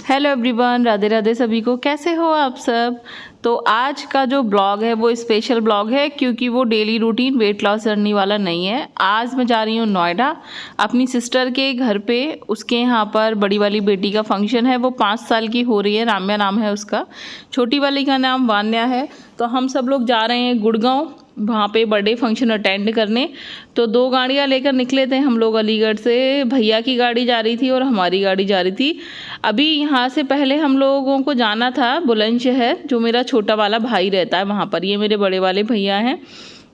Hello everyone, Radhe Radhe सभी को। कैसे हो आप सब। तो आज का जो ब्लॉग है वो स्पेशल ब्लॉग है क्योंकि वो daily routine weight loss journey वाला नहीं है। आज मैं जा रही हूँ नोएडा अपनी सिस्टर के घर पे। उसके यहाँ पर बड़ी वाली बेटी का फंक्शन है, वो 5 साल की हो रही है, राम्या नाम है उसका। छोटी वाली का नाम वान्या है। तो हम सब लोग जा रहे हैं गुड़गांव वहाँ पे बर्थडे फंक्शन अटेंड करने। तो 2 गाड़ियाँ लेकर निकले थे हम लोग अलीगढ़ से। भैया की गाड़ी जा रही थी और हमारी गाड़ी जा रही थी। अभी यहाँ से पहले हम लोगों को जाना था बुलंदशहर, जो मेरा छोटा वाला भाई रहता है वहाँ पर। ये मेरे बड़े वाले भैया हैं,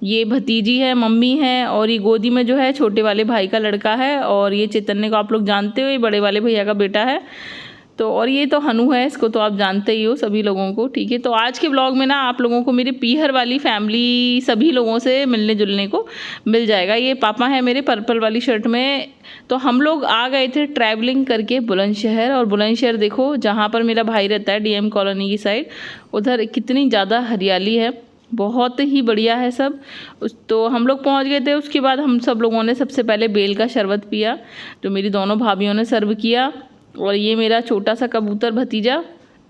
ये भतीजी है, मम्मी है, और ये गोदी में जो है छोटे वाले भाई का लड़का है। और ये चैतन्य को आप लोग जानते हो, ये बड़े वाले भैया का बेटा है। तो और ये तो हनु है, इसको तो आप जानते ही हो सभी लोगों को, ठीक है। तो आज के ब्लॉग में ना आप लोगों को मेरी पीहर वाली फैमिली सभी लोगों से मिलने जुलने को मिल जाएगा। ये पापा है मेरे पर्पल वाली शर्ट में। तो हम लोग आ गए थे ट्रैवलिंग करके बुलंदशहर। और बुलंदशहर देखो जहाँ पर मेरा भाई रहता है डीएम कॉलोनी की साइड, उधर कितनी ज़्यादा हरियाली है, बहुत ही बढ़िया है सब। तो हम लोग पहुंच गए थे। उसके बाद हम सब लोगों ने सबसे पहले बेल का शरबत पिया, जो मेरी दोनों भाभीयों ने सर्व किया। और ये मेरा छोटा सा कबूतर भतीजा,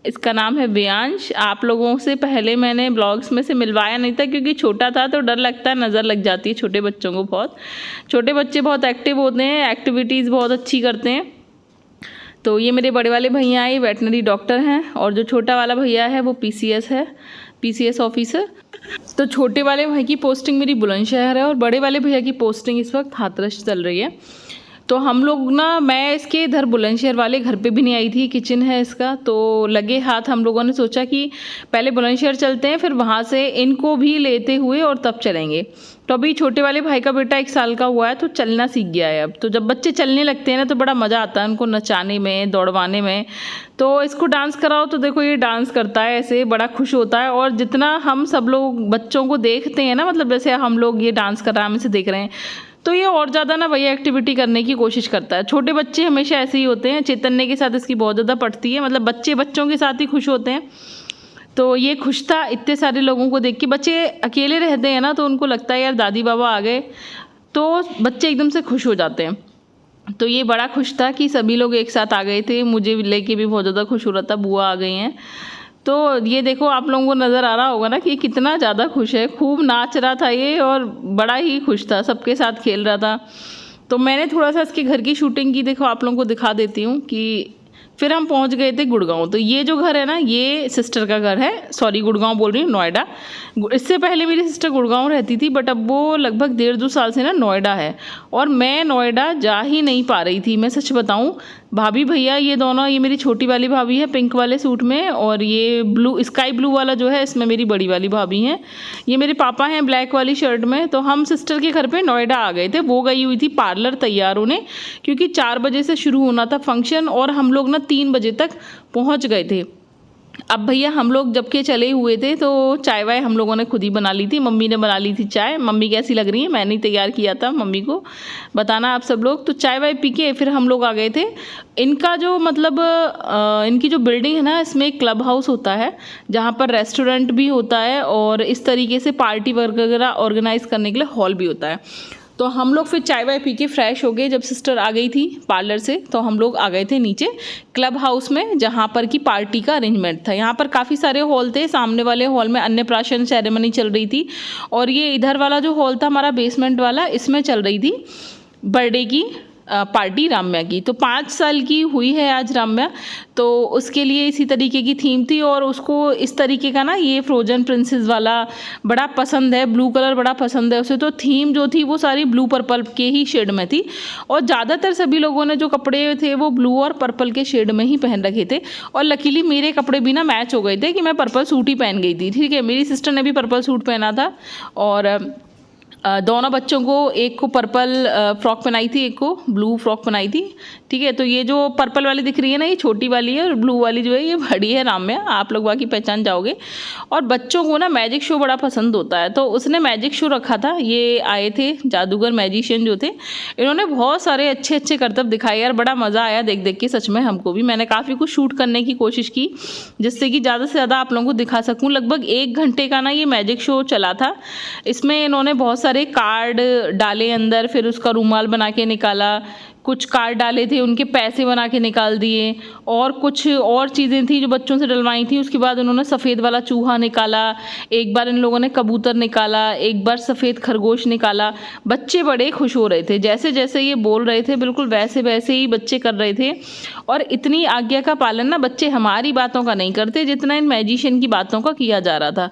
इसका नाम है बेयांश। आप लोगों से पहले मैंने ब्लॉग्स में से मिलवाया नहीं था क्योंकि छोटा था तो डर लगता है, नज़र लग जाती है छोटे बच्चों को। बहुत छोटे बच्चे बहुत एक्टिव होते हैं, एक्टिविटीज़ बहुत अच्छी करते हैं। तो ये मेरे बड़े वाले भैया ये वेटनरी डॉक्टर हैं, और जो छोटा वाला भैया है वो पीसीएस है, पीसीएस ऑफिसर। तो छोटे वाले भाई की पोस्टिंग मेरी बुलंदशहर है और बड़े वाले भैया की पोस्टिंग इस वक्त हाथरस चल रही है। तो हम लोग ना, मैं इसके इधर बुलंदशहर वाले घर पे भी नहीं आई थी, किचन है इसका। तो लगे हाथ हम लोगों ने सोचा कि पहले बुलंदशहर चलते हैं, फिर वहाँ से इनको भी लेते हुए और तब चलेंगे। तो अभी छोटे वाले भाई का बेटा 1 साल का हुआ है, तो चलना सीख गया है अब। तो जब बच्चे चलने लगते हैं ना तो बड़ा मज़ा आता है उनको नचाने में, दौड़वाने में। तो इसको डांस कराओ तो देखो ये डांस करता है ऐसे, बड़ा खुश होता है। और जितना हम सब लोग बच्चों को देखते हैं ना, मतलब जैसे हम लोग ये डांस कर रहा है, हम इसे देख रहे हैं, तो ये और ज़्यादा ना वही एक्टिविटी करने की कोशिश करता है। छोटे बच्चे हमेशा ऐसे ही होते हैं। चैतन्य के साथ इसकी बहुत ज़्यादा पड़ती है, मतलब बच्चे बच्चों के साथ ही खुश होते हैं। तो ये खुश था इतने सारे लोगों को देख के। बच्चे अकेले रहते हैं ना तो उनको लगता है यार दादी बाबा आ गए, तो बच्चे एकदम से खुश हो जाते हैं। तो ये बड़ा खुश था कि सभी लोग एक साथ आ गए थे। मुझे लेके भी बहुत ज़्यादा खुश हो रहा था, बुआ आ गई हैं। तो ये देखो आप लोगों को नज़र आ रहा होगा ना कि कितना ज़्यादा खुश है, खूब नाच रहा था ये और बड़ा ही खुश था, सबके साथ खेल रहा था। तो मैंने थोड़ा सा इसके घर की शूटिंग की, देखो आप लोगों को दिखा देती हूँ कि फिर हम पहुंच गए थे गुड़गांव। तो ये जो घर है ना, ये सिस्टर का घर है, सॉरी गुड़गांव बोल रही हूँ, नोएडा। इससे पहले मेरी सिस्टर गुड़गांव रहती थी, बट अब वो लगभग 1.5-2 साल से ना नोएडा है। और मैं नोएडा जा ही नहीं पा रही थी, मैं सच बताऊँ। भाभी भैया ये दोनों, ये मेरी छोटी वाली भाभी है पिंक वाले सूट में, और ये ब्लू स्काई ब्लू वाला जो है इसमें मेरी बड़ी वाली भाभी हैं। ये मेरे पापा हैं ब्लैक वाली शर्ट में। तो हम सिस्टर के घर पे नोएडा आ गए थे। वो गई हुई थी पार्लर तैयार होने, क्योंकि 4 बजे से शुरू होना था फंक्शन, और हम लोग ना 3 बजे तक पहुंच गए थे। अब भैया हम लोग जब के चले हुए थे तो चाय वाय हम लोगों ने खुद ही बना ली थी। मम्मी ने बना ली थी चाय। मम्मी कैसी लग रही है, मैंने ही तैयार किया था, मम्मी को बताना आप सब लोग। तो चाय वाय पी के फिर हम लोग आ गए थे। इनका जो मतलब इनकी जो बिल्डिंग है ना, इसमें एक क्लब हाउस होता है जहाँ पर रेस्टोरेंट भी होता है, और इस तरीके से पार्टी वगैरह ऑर्गेनाइज करने के लिए हॉल भी होता है। तो हम लोग फिर चाय वाय पी के फ्रेश हो गए। जब सिस्टर आ गई थी पार्लर से तो हम लोग आ गए थे नीचे क्लब हाउस में, जहाँ पर की पार्टी का अरेंजमेंट था। यहाँ पर काफ़ी सारे हॉल थे। सामने वाले हॉल में अन्नप्राशन सेरेमनी चल रही थी, और ये इधर वाला जो हॉल था हमारा बेसमेंट वाला, इसमें चल रही थी बर्थडे की पार्टी राम्या की। तो 5 साल की हुई है आज राम्या, तो उसके लिए इसी तरीके की थीम थी। और उसको इस तरीके का ना ये फ्रोजन प्रिंसेस वाला बड़ा पसंद है, ब्लू कलर बड़ा पसंद है उसे। तो थीम जो थी वो सारी ब्लू पर्पल के ही शेड में थी, और ज़्यादातर सभी लोगों ने जो कपड़े थे वो ब्लू और पर्पल के शेड में ही पहन रखे थे। और लकीली मेरे कपड़े भी ना मैच हो गए थे कि मैं पर्पल सूट ही पहन गई थी, ठीक है। मेरी सिस्टर ने भी पर्पल सूट पहना था, और दोनों बच्चों को, एक को पर्पल फ्रॉक पहनाई थी, एक को ब्लू फ्रॉक पहनाई थी, ठीक है। तो ये जो पर्पल वाली दिख रही है ना, ये छोटी वाली है, और ब्लू वाली जो है ये बड़ी है राम्या, आप लोग बाकी पहचान जाओगे। और बच्चों को ना मैजिक शो बड़ा पसंद होता है, तो उसने मैजिक शो रखा था। ये आए थे जादूगर मैजिशियन जो थे, इन्होंने बहुत सारे अच्छे अच्छे करतब दिखाए यार, बड़ा मज़ा आया देख देख के, सच में हमको भी। मैंने काफ़ी कुछ शूट करने की कोशिश की जिससे कि ज़्यादा से ज़्यादा आप लोगों को दिखा सकूँ। लगभग 1 घंटे का ना ये मैजिक शो चला था। इसमें इन्होंने बहुत सारे कार्ड डाले अंदर, फिर उसका रूमाल बना के निकाला, कुछ कार्ड डाले थे, उनके पैसे बना के निकाल दिए, और कुछ और चीज़ें थी जो बच्चों से डलवाई थी। उसके बाद उन्होंने सफ़ेद वाला चूहा निकाला, एक बार इन लोगों ने कबूतर निकाला, एक बार सफ़ेद खरगोश निकाला। बच्चे बड़े खुश हो रहे थे, जैसे जैसे ये बोल रहे थे बिल्कुल वैसे वैसे ही बच्चे कर रहे थे। और इतनी आज्ञा का पालन ना बच्चे हमारी बातों का नहीं करते जितना इन मैजिशियन की बातों का किया जा रहा था।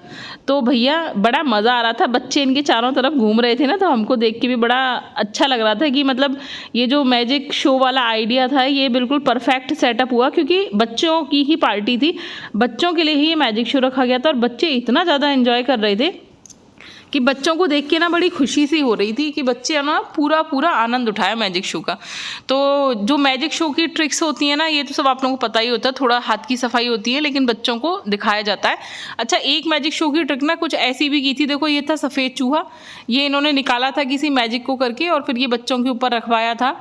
तो भैया बड़ा मज़ा आ रहा था, बच्चे इनके चारों तरफ घूम रहे थे ना, तो हमको देख के भी बड़ा अच्छा लग रहा था कि मतलब ये जो मैजिक शो वाला आइडिया था ये बिल्कुल परफेक्ट सेटअप हुआ, क्योंकि बच्चों की ही पार्टी थी, बच्चों के लिए ही ये मैजिक शो रखा गया था। और बच्चे इतना ज़्यादा एंजॉय कर रहे थे कि बच्चों को देख के ना बड़ी खुशी सी हो रही थी कि बच्चे ना पूरा पूरा आनंद उठाया मैजिक शो का। तो जो मैजिक शो की ट्रिक्स होती हैं ना, ये तो सब आप लोगों को पता ही होता है, थोड़ा हाथ की सफाई होती है, लेकिन बच्चों को दिखाया जाता है। अच्छा, एक मैजिक शो की ट्रिक ना कुछ ऐसी भी की थी, देखो ये था सफ़ेद चूहा, ये इन्होंने निकाला था किसी मैजिक को करके और फिर ये बच्चों के ऊपर रखवाया था।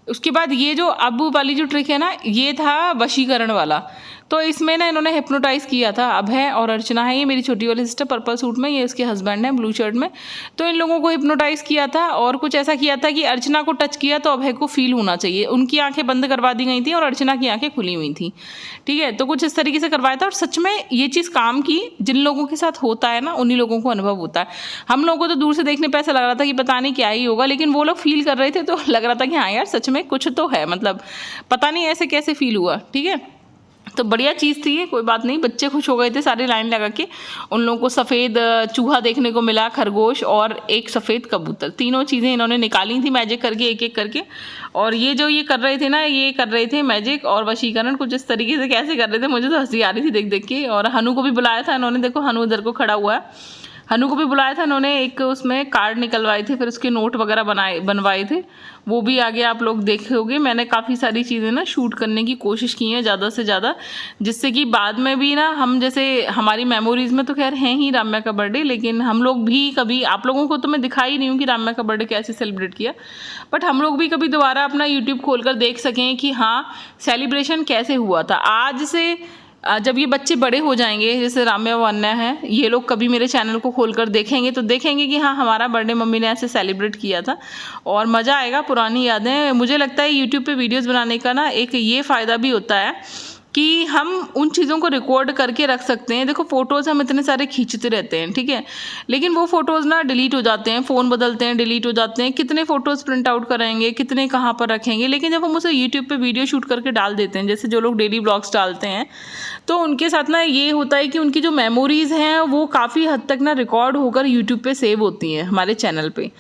उसके बाद ये जो अबू वाली जो ट्रिक है ना, ये था वशीकरण वाला। तो इसमें ना इन्होंने हिप्नोटाइज़ किया था। अभय और अर्चना है, ये मेरी छोटी वाली सिस्टर पर्पल सूट में, ये उसके हस्बैंड है ब्लू शर्ट में। तो इन लोगों को हिप्नोटाइज़ किया था और कुछ ऐसा किया था कि अर्चना को टच किया तो अभय को फील होना चाहिए। उनकी आंखें बंद करवा दी गई थी और अर्चना की आंखें खुली हुई थी, ठीक है। तो कुछ इस तरीके से करवाया था और सच में ये चीज़ काम की। जिन लोगों के साथ होता है ना, उन्हीं लोगों को अनुभव होता है। हम लोगों को तो दूर से देखने पे ऐसा लग रहा था कि पता नहीं क्या ही होगा, लेकिन वो लोग फील कर रहे थे तो लग रहा था कि हाँ यार सच में कुछ तो है, मतलब पता नहीं ऐसे कैसे फील हुआ, ठीक है। तो बढ़िया चीज़ थी ये, कोई बात नहीं, बच्चे खुश हो गए थे सारी लाइन लगा के। उन लोगों को सफ़ेद चूहा देखने को मिला, खरगोश और एक सफ़ेद कबूतर, तीनों चीज़ें इन्होंने निकाली थी मैजिक करके एक एक करके। और ये जो ये कर रहे थे ना, ये कर रहे थे मैजिक और वशीकरण कुछ इस तरीके से कैसे कर रहे थे, मुझे तो हंसी आ रही थी देख देख के। और हनु को भी बुलाया था इन्होंने, देखो हनु उधर को खड़ा हुआ है, हनु को भी बुलाया था इन्होंने। एक उसमें कार्ड निकलवाए थे, फिर उसके नोट वगैरह बनवाए थे, वो भी आगे आप लोग देखोगे। मैंने काफ़ी सारी चीज़ें ना शूट करने की कोशिश की हैं ज़्यादा से ज़्यादा, जिससे कि बाद में भी ना हम, जैसे हमारी मेमोरीज़ में तो खैर हैं ही राम्या का बर्थडे, लेकिन हम लोग भी कभी, आप लोगों को तो मैं दिखाई नहीं हूँ कि राम्या का बर्थडे कैसे सेलिब्रेट किया, बट हम लोग भी कभी दोबारा अपना यूट्यूब खोल कर देख सकें कि हाँ सेलिब्रेशन कैसे हुआ था। आज से जब ये बच्चे बड़े हो जाएंगे, जैसे राम्या व अन्या है, ये लोग कभी मेरे चैनल को खोलकर देखेंगे तो देखेंगे कि हाँ हमारा बर्थडे मम्मी ने ऐसे सेलिब्रेट किया था, और मज़ा आएगा, पुरानी यादें। मुझे लगता है यूट्यूब पे वीडियोस बनाने का ना एक ये फ़ायदा भी होता है कि हम उन चीज़ों को रिकॉर्ड करके रख सकते हैं। देखो फ़ोटोज़ हम इतने सारे खींचते रहते हैं, ठीक है, लेकिन वो फ़ोटोज़ ना डिलीट हो जाते हैं, फ़ोन बदलते हैं, डिलीट हो जाते हैं। कितने फ़ोटोज़ प्रिंट आउट कराएंगे, कितने कहाँ पर रखेंगे, लेकिन जब हम उसे यूट्यूब पे वीडियो शूट करके डाल देते हैं, जैसे जो लोग डेली ब्लॉग्स डालते हैं, तो उनके साथ ना ये होता है कि उनकी जो मेमोरीज़ हैं वो काफ़ी हद तक ना रिकॉर्ड होकर यूट्यूब पे सेव होती हैं हमारे चैनल पे।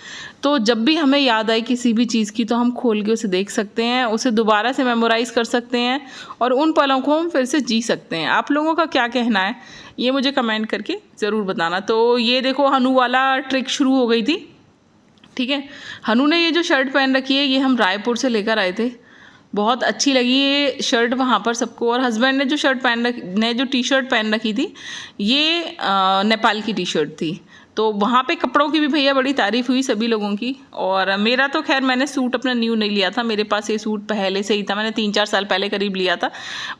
तो जब भी हमें याद आए किसी भी चीज़ की तो हम खोल के उसे देख सकते हैं, उसे दोबारा से मेमोराइज़ कर सकते हैं और उन पलों को हम फिर से जी सकते हैं। आप लोगों का क्या कहना है ये मुझे कमेंट करके ज़रूर बताना। तो ये देखो हनु वाला ट्रिक शुरू हो गई थी, ठीक है। हनु ने ये जो शर्ट पहन रखी है ये हम रायपुर से लेकर आए थे, बहुत अच्छी लगी ये शर्ट वहाँ पर सबको। और हस्बैंड ने जो टी शर्ट पहन रखी थी ये नेपाल की टी शर्ट थी, तो वहाँ पे कपड़ों की भी भैया बड़ी तारीफ़ हुई सभी लोगों की। और मेरा तो खैर मैंने सूट अपना न्यू नहीं लिया था, मेरे पास ये सूट पहले से ही था, मैंने 3-4 साल पहले करीब लिया था,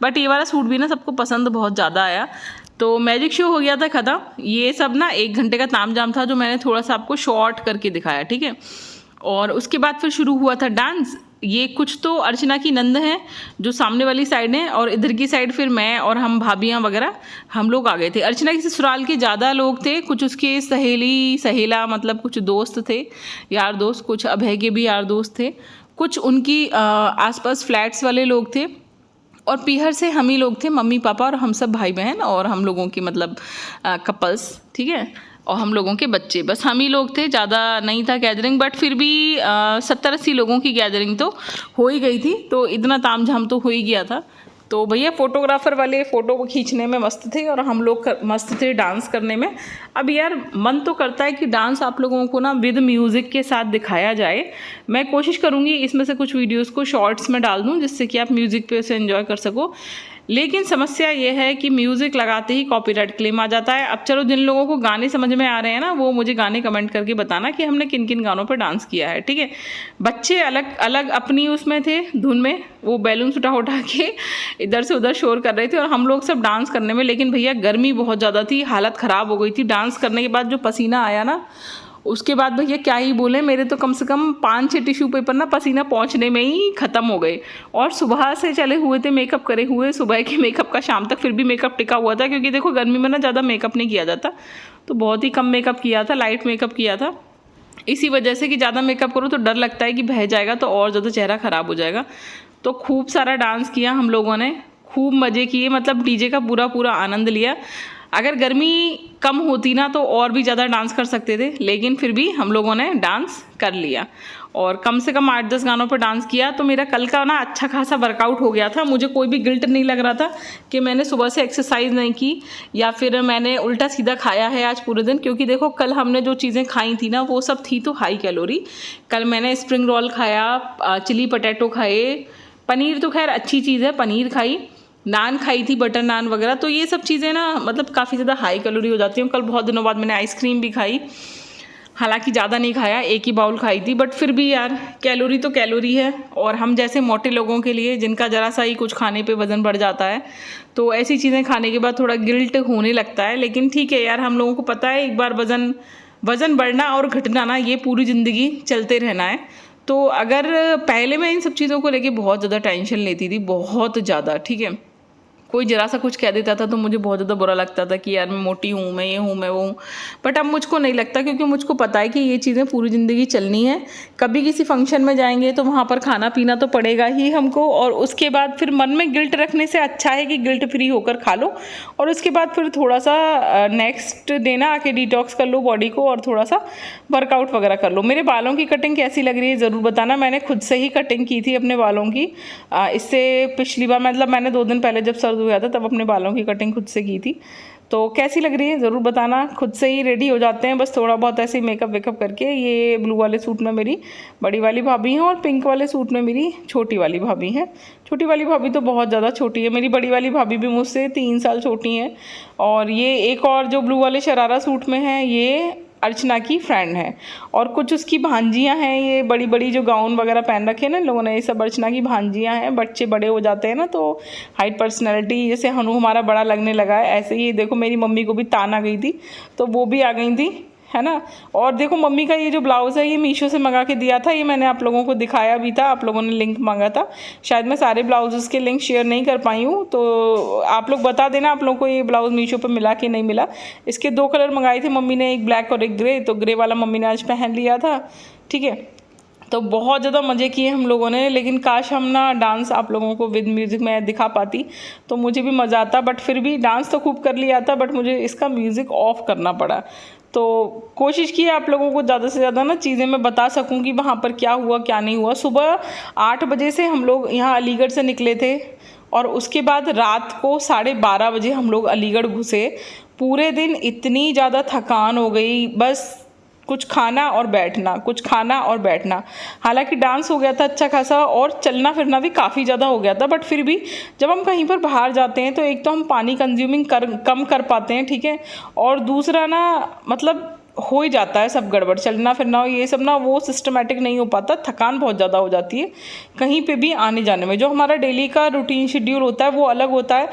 बट ये वाला सूट भी ना सबको पसंद बहुत ज़्यादा आया। तो मैजिक शो हो गया था ख़त्म। ये सब ना 1 घंटे का तामझाम था जो मैंने थोड़ा सा आपको शॉर्ट करके दिखाया, ठीक है। और उसके बाद फिर शुरू हुआ था डांस। ये कुछ तो अर्चना की नंद हैं जो सामने वाली साइड हैं, और इधर की साइड फिर मैं और हम भाभियाँ वगैरह हम लोग आ गए थे। अर्चना के ससुराल के ज़्यादा लोग थे, कुछ उसके सहेला मतलब कुछ दोस्त थे, यार दोस्त, कुछ अभय के भी यार दोस्त थे, कुछ उनकी आसपास फ्लैट्स वाले लोग थे, और पीहर से हम ही लोग थे, मम्मी पापा और हम सब भाई बहन और हम लोगों के मतलब कपल्स, ठीक है, और हम लोगों के बच्चे, बस हम ही लोग थे, ज़्यादा नहीं था गैदरिंग, बट फिर भी 70-80 लोगों की गैदरिंग तो हो ही गई थी, तो इतना तामझाम तो हो ही गया था। तो भैया फ़ोटोग्राफ़र वाले फ़ोटो खींचने में मस्त थे और हम लोग मस्त थे डांस करने में। अब यार मन तो करता है कि डांस आप लोगों को ना विद म्यूज़िक के साथ दिखाया जाए। मैं कोशिश करूँगी इसमें से कुछ वीडियोस को शॉर्ट्स में डाल दूँ जिससे कि आप म्यूज़िक पे उसे एंजॉय कर सको, लेकिन समस्या ये है कि म्यूज़िक लगाते ही कॉपीराइट क्लेम आ जाता है। अब चलो जिन लोगों को गाने समझ में आ रहे हैं ना, वो मुझे गाने कमेंट करके बताना कि हमने किन किन गानों पर डांस किया है, ठीक है। बच्चे अलग अलग अपनी उसमें थे धुन में, वो बैलून उठा के इधर से उधर शोर कर रहे थे और हम लोग सब डांस करने में। लेकिन भैया गर्मी बहुत ज़्यादा थी, हालत ख़राब हो गई थी। डांस करने के बाद जो पसीना आया ना, उसके बाद भैया क्या ही बोले, मेरे तो कम से कम 5-6 टिश्यू पेपर ना पसीना पहुँचने में ही ख़त्म हो गए। और सुबह से चले हुए थे मेकअप करे हुए, सुबह के मेकअप का शाम तक फिर भी मेकअप टिका हुआ था, क्योंकि देखो गर्मी में ना ज़्यादा मेकअप नहीं किया जाता, तो बहुत ही कम मेकअप किया था, लाइट मेकअप किया था। इसी वजह से कि ज़्यादा मेकअप करो तो डर लगता है कि बह जाएगा तो और ज़्यादा चेहरा ख़राब हो जाएगा। तो खूब सारा डांस किया हम लोगों ने, खूब मज़े किए, मतलब डीजे का पूरा पूरा आनंद लिया। अगर गर्मी कम होती ना तो और भी ज़्यादा डांस कर सकते थे, लेकिन फिर भी हम लोगों ने डांस कर लिया और कम से कम 8-10 गानों पर डांस किया। तो मेरा कल का ना अच्छा खासा वर्कआउट हो गया था, मुझे कोई भी गिल्ट नहीं लग रहा था कि मैंने सुबह से एक्सरसाइज नहीं की या फिर मैंने उल्टा सीधा खाया है आज पूरे दिन, क्योंकि देखो कल हमने जो चीज़ें खाई थी ना वो सब थी तो हाई कैलोरी। कल मैंने स्प्रिंग रोल खाया, चिली पटेटो खाए, पनीर तो खैर अच्छी चीज़ है, पनीर खाई, नान खाई थी, बटर नान वगैरह। तो ये सब चीज़ें ना मतलब काफ़ी ज़्यादा हाई कैलोरी हो जाती हैं। कल बहुत दिनों बाद मैंने आइसक्रीम भी खाई, हालांकि ज़्यादा नहीं खाया, एक ही बाउल खाई थी, बट फिर भी यार कैलोरी तो कैलोरी है। और हम जैसे मोटे लोगों के लिए जिनका ज़रा सा ही कुछ खाने पे वज़न बढ़ जाता है, तो ऐसी चीज़ें खाने के बाद थोड़ा गिल्ट होने लगता है। लेकिन ठीक है यार, हम लोगों को पता है एक बार वज़न बढ़ना और घटना ना ये पूरी ज़िंदगी चलते रहना है। तो अगर पहले मैं इन सब चीज़ों को लेके बहुत ज़्यादा टेंशन लेती थी, बहुत ज़्यादा, ठीक है, कोई जरा सा कुछ कह देता था तो मुझे बहुत ज़्यादा बुरा लगता था कि यार मैं मोटी हूँ, मैं ये हूँ, मैं वो हूँ। बट अब मुझको नहीं लगता, क्योंकि मुझको पता है कि ये चीज़ें पूरी ज़िंदगी चलनी है। कभी किसी फंक्शन में जाएंगे तो वहाँ पर खाना पीना तो पड़ेगा ही हमको, और उसके बाद फिर मन में गिल्ट रखने से अच्छा है कि गिल्ट फ्री होकर खा लो और उसके बाद फिर थोड़ा सा नेक्स्ट डे ना आके डिटॉक्स कर लो बॉडी को और थोड़ा सा वर्कआउट वगैरह कर लो। मेरे बालों की कटिंग कैसी लग रही है ज़रूर बताना। मैंने खुद से ही कटिंग की थी अपने बालों की, इससे पिछली बार मतलब मैंने 2 दिन पहले जब सर्द हुआ था तब अपने बालों की कटिंग खुद से की थी। तो कैसी लग रही है ज़रूर बताना। खुद से ही रेडी हो जाते हैं बस थोड़ा बहुत ऐसे मेकअप वेकअप करके। ये ब्लू वाले सूट में मेरी बड़ी वाली भाभी हैं और पिंक वाले सूट में मेरी छोटी वाली भाभी हैं। छोटी वाली भाभी तो बहुत ज़्यादा छोटी है, मेरी बड़ी वाली भाभी भी मुझसे 3 साल छोटी हैं। और ये एक और जो ब्लू वाले शरारा सूट में है ये अर्चना की फ्रेंड है, और कुछ उसकी भांजियां हैं। ये बड़ी बड़ी जो गाउन वगैरह पहन रखे हैं ना लोगों ने, ये सब अर्चना की भांजियां हैं। बच्चे बड़े हो जाते हैं ना तो हाइट पर्सनैलिटी, जैसे हनु हमारा बड़ा लगने लगा है, ऐसे ही देखो मेरी मम्मी को भी तान आ गई थी तो वो भी आ गई थी, है ना। और देखो मम्मी का ये जो ब्लाउज़ है ये मीशो से मंगा के दिया था, ये मैंने आप लोगों को दिखाया भी था, आप लोगों ने लिंक मांगा था। शायद मैं सारे ब्लाउजेस के लिंक शेयर नहीं कर पाई हूँ, तो आप लोग बता देना आप लोगों को ये ब्लाउज़ मीशो पर मिला कि नहीं मिला। इसके 2 कलर मंगाए थे मम्मी ने, एक ब्लैक और एक ग्रे, तो ग्रे वाला मम्मी ने आज पहन लिया था, ठीक है। तो बहुत ज़्यादा मज़े किए हम लोगों ने, लेकिन काश हम ना डांस आप लोगों को विद म्यूज़िक में दिखा पाती तो मुझे भी मज़ा आता। बट फिर भी डांस तो खूब कर लिया था, बट मुझे इसका म्यूज़िक ऑफ करना पड़ा। तो कोशिश की आप लोगों को ज़्यादा से ज़्यादा ना चीज़ें मैं बता सकूं कि वहाँ पर क्या हुआ क्या नहीं हुआ। सुबह 8 बजे से हम लोग यहाँ अलीगढ़ से निकले थे और उसके बाद रात को 12:30 बजे हम लोग अलीगढ़ घुसे। पूरे दिन इतनी ज़्यादा थकान हो गई, बस कुछ खाना और बैठना, कुछ खाना और बैठना। हालांकि डांस हो गया था अच्छा खासा और चलना फिरना भी काफ़ी ज़्यादा हो गया था, बट फिर भी जब हम कहीं पर बाहर जाते हैं तो एक तो हम पानी कंज्यूमिंग कम कर पाते हैं, ठीक है, और दूसरा ना मतलब हो ही जाता है सब गड़बड़, चलना फिरना ये सब ना वो सिस्टमेटिक नहीं हो पाता, थकान बहुत ज़्यादा हो जाती है कहीं पे भी आने जाने में। जो हमारा डेली का रूटीन शेड्यूल होता है वो अलग होता है,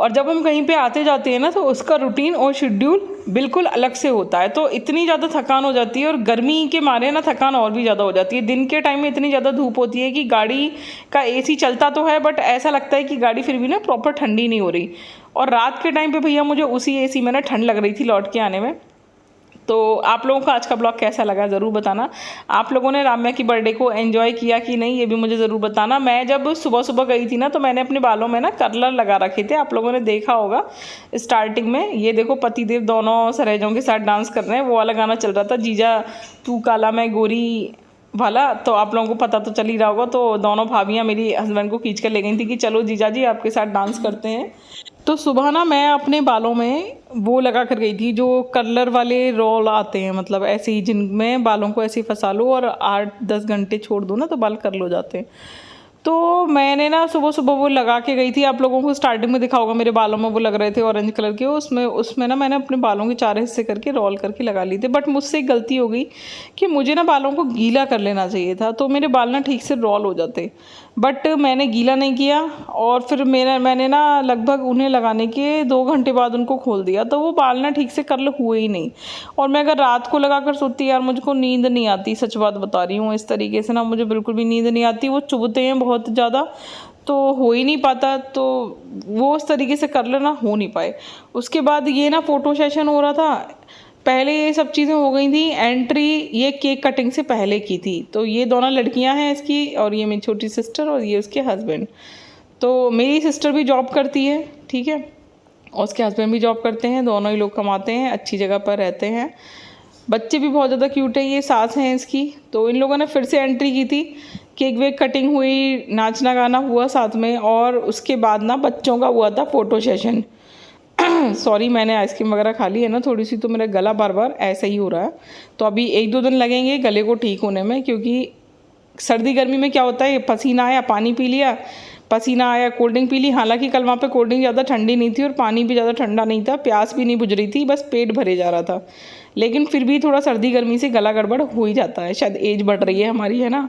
और जब हम कहीं पे आते जाते हैं ना तो उसका रूटीन और शेड्यूल बिल्कुल अलग से होता है। तो इतनी ज़्यादा थकान हो जाती है, और गर्मी के मारे ना थकान और भी ज़्यादा हो जाती है। दिन के टाइम में इतनी ज़्यादा धूप होती है कि गाड़ी का एसी चलता तो है बट ऐसा लगता है कि गाड़ी फिर भी ना प्रॉपर ठंडी नहीं हो रही। और रात के टाइम पे भैया मुझे उसी एसी में ना ठंड लग रही थी लौट के आने में। तो आप लोगों को आज का ब्लॉग कैसा लगा ज़रूर बताना। आप लोगों ने राम्या की बर्थडे को एंजॉय किया कि नहीं ये भी मुझे ज़रूर बताना। मैं जब सुबह सुबह गई थी ना तो मैंने अपने बालों में ना कर्लर लगा रखे थे, आप लोगों ने देखा होगा स्टार्टिंग में। ये देखो पतिदेव दोनों सरेजों के साथ डांस कर रहे हैं, वो वाला गाना चल रहा था, जीजा तू काला मैं गोरी वाला, तो आप लोगों को पता तो चल ही रहा होगा। तो दोनों भाभियाँ मेरी हस्बैंड को खींच कर ले गई थी कि चलो जीजा जी आपके साथ डांस करते हैं। तो सुबह ना मैं अपने बालों में वो लगा कर गई थी जो कर्लर वाले रोल आते हैं, मतलब ऐसे ही जिनमें बालों को ऐसे ही फंसा लो और 8-10 घंटे छोड़ दो ना तो बाल कर्ल हो जाते हैं। तो मैंने ना सुबह सुबह वो लगा के गई थी, आप लोगों को स्टार्टिंग में दिखा होगा मेरे बालों में वो लग रहे थे ऑरेंज कलर के। उसमें ना मैंने अपने बालों के 4 हिस्से करके रोल करके लगा लिए थे। बट मुझसे एक गलती हो गई कि मुझे ना बालों को गीला कर लेना चाहिए था, तो मेरे बाल ना ठीक से रोल हो जाते। बट मैंने गीला नहीं किया और फिर मैंने ना लगभग उन्हें लगाने के 2 घंटे बाद उनको खोल दिया, तो वो बाल ना ठीक से कर्ल हुए ही नहीं। और मैं अगर रात को लगा कर सोती यार मुझको नींद नहीं आती, सच बात बता रही हूँ। इस तरीके से ना मुझे बिल्कुल भी नींद नहीं आती, वो चुभते हैं बहुत ज़्यादा, तो हो ही नहीं पाता, तो वो उस तरीके से कर्ल ना हो नहीं पाए। उसके बाद ये ना फ़ोटो सेशन हो रहा था, पहले ये सब चीज़ें हो गई थी। एंट्री ये केक कटिंग से पहले की थी। तो ये दोनों लड़कियां हैं इसकी, और ये मेरी छोटी सिस्टर और ये उसके हस्बैंड। तो मेरी सिस्टर भी जॉब करती है, ठीक है, और उसके हस्बैंड भी जॉब करते हैं, दोनों ही लोग कमाते हैं, अच्छी जगह पर रहते हैं। बच्चे भी बहुत ज़्यादा क्यूट है, ये सास हैं इसकी। तो इन लोगों ने फिर से एंट्री की थी, केक वेक कटिंग हुई, नाचना गाना हुआ साथ में, और उसके बाद ना बच्चों का हुआ था फ़ोटो सेशन। सॉरी, मैंने आइसक्रीम वगैरह खा ली है ना थोड़ी सी, तो मेरा गला बार बार ऐसा ही हो रहा है। तो अभी 1-2 दिन लगेंगे गले को ठीक होने में, क्योंकि सर्दी गर्मी में क्या होता है, पसीना आया पानी पी लिया, पसीना आया कोल्ड ड्रिंक पी ली। हालांकि कल वहाँ पे कोल्ड ड्रिंक ज़्यादा ठंडी नहीं थी और पानी भी ज़्यादा ठंडा नहीं था, प्यास भी नहीं बुझ रही थी, बस पेट भरे जा रहा था। लेकिन फिर भी थोड़ा सर्दी गर्मी से गला गड़बड़ हो ही जाता है, शायद एज बढ़ रही है हमारी, है ना।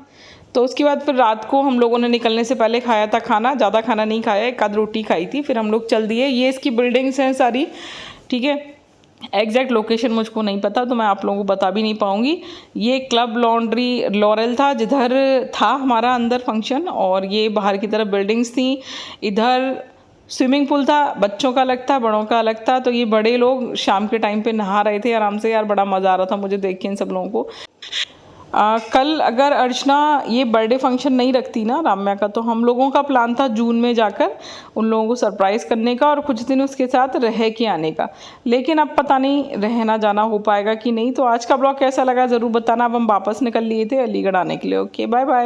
तो उसके बाद फिर रात को हम लोगों ने निकलने से पहले खाया था खाना, ज़्यादा खाना नहीं खाया, एक आध रोटी खाई थी, फिर हम लोग चल दिए। ये इसकी बिल्डिंग्स हैं सारी, ठीक है। एग्जैक्ट लोकेशन मुझको नहीं पता, तो मैं आप लोगों को बता भी नहीं पाऊँगी। ये क्लब लॉन्ड्री लॉरेल था जिधर था हमारा अंदर फंक्शन, और ये बाहर की तरफ बिल्डिंग्स थी। इधर स्विमिंग पूल था, बच्चों का अलग था, बड़ों का अलग था। तो ये बड़े लोग शाम के टाइम पे नहा रहे थे आराम से, यार बड़ा मज़ा आ रहा था मुझे देख के इन सब लोगों को। कल अगर अर्चना ये बर्थडे फंक्शन नहीं रखती ना राम्या का, तो हम लोगों का प्लान था जून में जाकर उन लोगों को सरप्राइज़ करने का और कुछ दिन उसके साथ रह के आने का। लेकिन अब पता नहीं रहना जाना हो पाएगा कि नहीं। तो आज का ब्लॉग कैसा लगा ज़रूर बताना। अब हम वापस निकल लिए थे अलीगढ़ आने के लिए। Okay, bye bye.